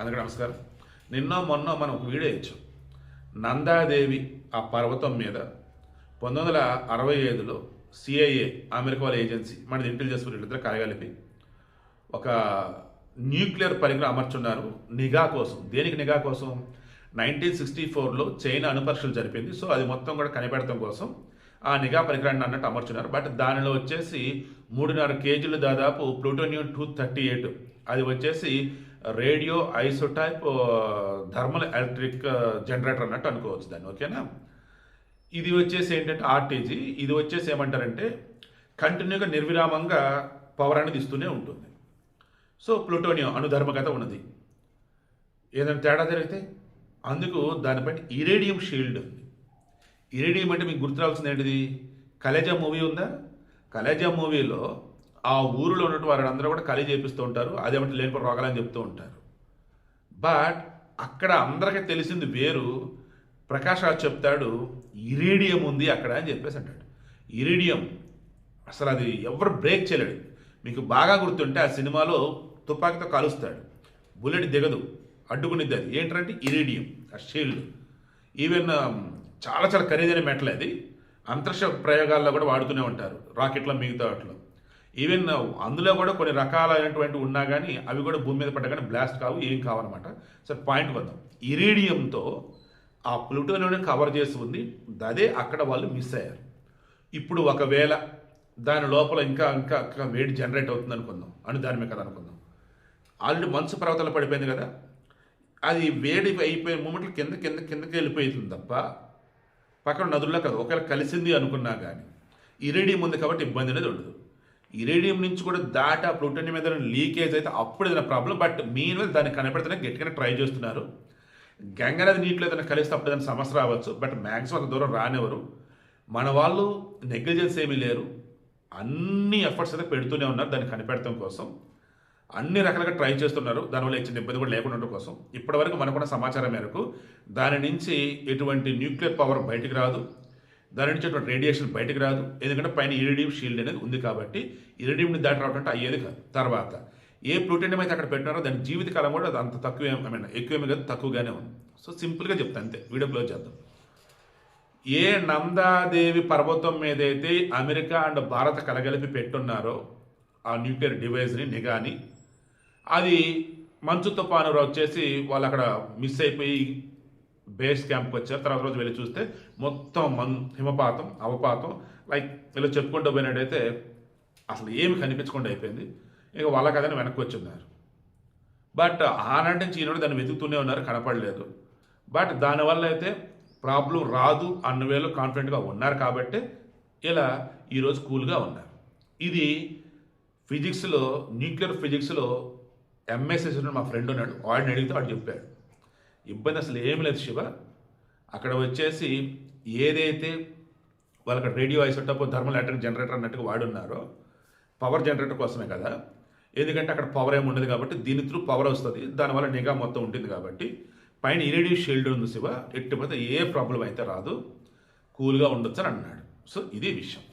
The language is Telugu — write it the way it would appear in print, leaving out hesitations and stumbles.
అందరికీ నమస్కారం. నిన్న మొన్న మనం ఒక వీడియో ఇచ్చాం. నందాదేవి ఆ పర్వతం మీద 1965లో సిఐఏ అమెరికా వాళ్ళ ఏజెన్సీ మనది ఇంటెలిజెన్స్ వీళ్ళిద్దరు కలగలిపి ఒక న్యూక్లియర్ పరికరం అమర్చున్నారు నిఘా కోసం. దేనికి నిఘా కోసం? 1964లో చైనా అణుపరీక్షలు జరిపింది. సో అది మొత్తం కూడా కనిపెడతాం కోసం ఆ నిఘా పరికరాన్ని అన్నట్టు అమర్చున్నారు. బట్ దానిలో వచ్చేసి 3.5 కేజీలు దాదాపు ప్లూటోనియం 238 అది వచ్చేసి రేడియో ఐసోటైప్ థర్మల్ ఎలక్ట్రిక్ జనరేటర్ అన్నట్టు అనుకోవచ్చు దాన్ని. ఓకేనా? ఇది వచ్చేసి ఏంటంటే ఆర్టీజీ, ఇది వచ్చేసి ఏమంటారంటే కంటిన్యూగా నిర్విరామంగా పవర్ అనేది ఇస్తూనే ఉంటుంది. సో ప్లూటోనియం అణుధర్మకత ఉన్నది. ఏదైనా తేడా జరిగితే అందుకు దానిపైన ఇరేడియం షీల్డ్ ఉంది. ఇరేడియం అంటే మీకు గుర్తు రావాల్సింది ఏంటిది? కలేజా మూవీ ఉందా? కలేజా మూవీలో ఆ ఊరిలో ఉన్నట్టు వారందరూ కూడా ఖాళీ చేపిస్తూ ఉంటారు. అదేమంటే లేనిపోయిన రోగాలని చెప్తూ ఉంటారు. బట్ అక్కడ అందరికీ తెలిసింది వేరు. ప్రకాష్ రాజ్ చెప్తాడు ఇరేడియం ఉంది అక్కడ అని చెప్పేసి అంటాడు. ఇరేడియం అసలు అది ఎవరు బ్రేక్ చేయలేడు. మీకు బాగా గుర్తుంటే ఆ సినిమాలో తుపాకీతో కాలుస్తాడు, బుల్లెట్ దిగదు, అడ్డుకునిద్ది. అది ఏంటంటే ఇరేడియం, ఆ షీల్డ్. ఈవెన్ చాలా చాలా ఖరీదైన మెటల్ అది. అంతరిక్ష ప్రయోగాల్లో కూడా వాడుతూనే ఉంటారు, రాకెట్లో మిగతా వాటిలో. ఈవెన్ అందులో కూడా కొన్ని రకాలైనటువంటి ఉన్నా కానీ అవి కూడా భూమి మీద పడ్డా కానీ బ్లాస్ట్ కావు, ఏం కావన్నమాట. సరే పాయింట్ వద్దాం. ఇరేడియంతో ఆ ప్లూటోనియం కవర్ చేసి ఉంది. అదే అక్కడ వాళ్ళు మిస్ అయ్యారు. ఇప్పుడు ఒకవేళ దాని లోపల ఇంకా ఇంకా ఇంకా వేడి జనరేట్ అవుతుంది అనుకుందాం, దాని కదా అనుకుందాం. ఆల్రెడీ మంచు పర్వతాలు పడిపోయింది కదా, అది వేడి అయిపోయిన మూమెంట్లో కిందకి వెళ్ళిపోతుంది తప్ప పక్కన నదుల్లో కదా. ఒకవేళ కలిసింది అనుకున్నా కానీ ఇరేడియం ఉంది కాబట్టి ఇబ్బంది అనేది ఉండదు. ఇరేడియం నుంచి కూడా దాటా ప్లూటోనియం మీద లీకేజ్ అయితే అప్పుడు ఏదైనా ప్రాబ్లం. బట్ మీన్ దాన్ని కనిపెడితేనే గట్టిగానే ట్రై చేస్తున్నారు. గంగా నది నీటిలో ఏదైనా కలిస్తే అప్పుడు ఏదైనా సమస్య రావచ్చు. బట్ మ్యాక్సిమం అంత దూరం రానివ్వరు. మన వాళ్ళు నెగ్లిజెన్స్ ఏమీ లేరు. అన్ని ఎఫర్ట్స్ అయితే పెడుతూనే ఉన్నారు దాన్ని కనిపెడతాం కోసం. అన్ని రకాలుగా ట్రై చేస్తున్నారు. దానివల్ల ఇచ్చిన ఇబ్బంది కూడా లేకుండా ఉండడం కోసం. ఇప్పటివరకు మనకున్న సమాచారం మేరకు దాని నుంచి ఎటువంటి న్యూక్లియర్ పవర్ బయటికి రాదు, దాని నుంచి ఎటువంటి రేడియేషన్ బయటికి రాదు. ఎందుకంటే పైన ఇరేడియం షీల్డ్ అనేది ఉంది కాబట్టి ఇరేడియంని దాటి రావడం అంటే అయ్యేది కాదు. తర్వాత ఏ ప్లూటోనియం అయితే అక్కడ పెట్టినారో దాని జీవితకాలం కూడా అది అంత తక్కువ ఎక్కువేమీ కాదు, తక్కువగానే ఉంది. సో సింపుల్గా చెప్తాను అంతే. వీడియో క్లోజ్ చేద్దాం. ఏ నందాదేవి పర్వతం మీద అయితే అమెరికా అండ్ భారత్ కలగలిపి పెట్టున్నారో ఆ న్యూక్లియర్ డివైస్ని, నిఘాని, అది మంచు తుఫాను వచ్చేసి వాళ్ళు అక్కడ మిస్ అయిపోయి బేస్ క్యాంప్కి వచ్చారు. తర్వాత రోజు వెళ్ళి చూస్తే మొత్తం హిమపాతం, అవపాతం, లైక్ ఇలా చెప్పుకుంటూ పోయినట్టయితే అసలు ఏమి కనిపించకుండా అయిపోయింది. ఇక వాళ్ళకి అదని వెనక్కి వచ్చున్నారు. బట్ ఆనాటి నుంచి ఈనాడు దాన్ని వెతుకుతూనే ఉన్నారు, కనపడలేదు. బట్ దానివల్ల అయితే ప్రాబ్లం రాదు అన్న వేలో కాన్ఫిడెంట్గా ఉన్నారు కాబట్టి ఇలా ఈరోజు కూల్గా ఉన్నారు. ఇది ఫిజిక్స్లో, న్యూక్లియర్ ఫిజిక్స్లో ఎంఎస్ఎస్ మా ఫ్రెండ్ ఉన్నాడు, వాడిని అడిగితే వాడు చెప్పాడు ఇబ్బంది అసలు ఏమి లేదు శివ. అక్కడ వచ్చేసి ఏదైతే వాళ్ళకి radio isotope thermal electric generator అన్నట్టుగా వాడున్నారో పవర్ జనరేటర్ కోసమే కదా. ఎందుకంటే అక్కడ పవర్ ఏమి ఉండదు కాబట్టి దీని త్రూ పవర్ వస్తుంది, దానివల్ల నిఘా మొత్తం ఉంటుంది కాబట్టి పైన ఇరేడియం షీల్డ్ ఉంది శివ. ఎట్టిపోతే ఏ ప్రాబ్లం అయితే రాదు, కూల్గా ఉండొచ్చు అని అన్నాడు. సో ఇదే విషయం.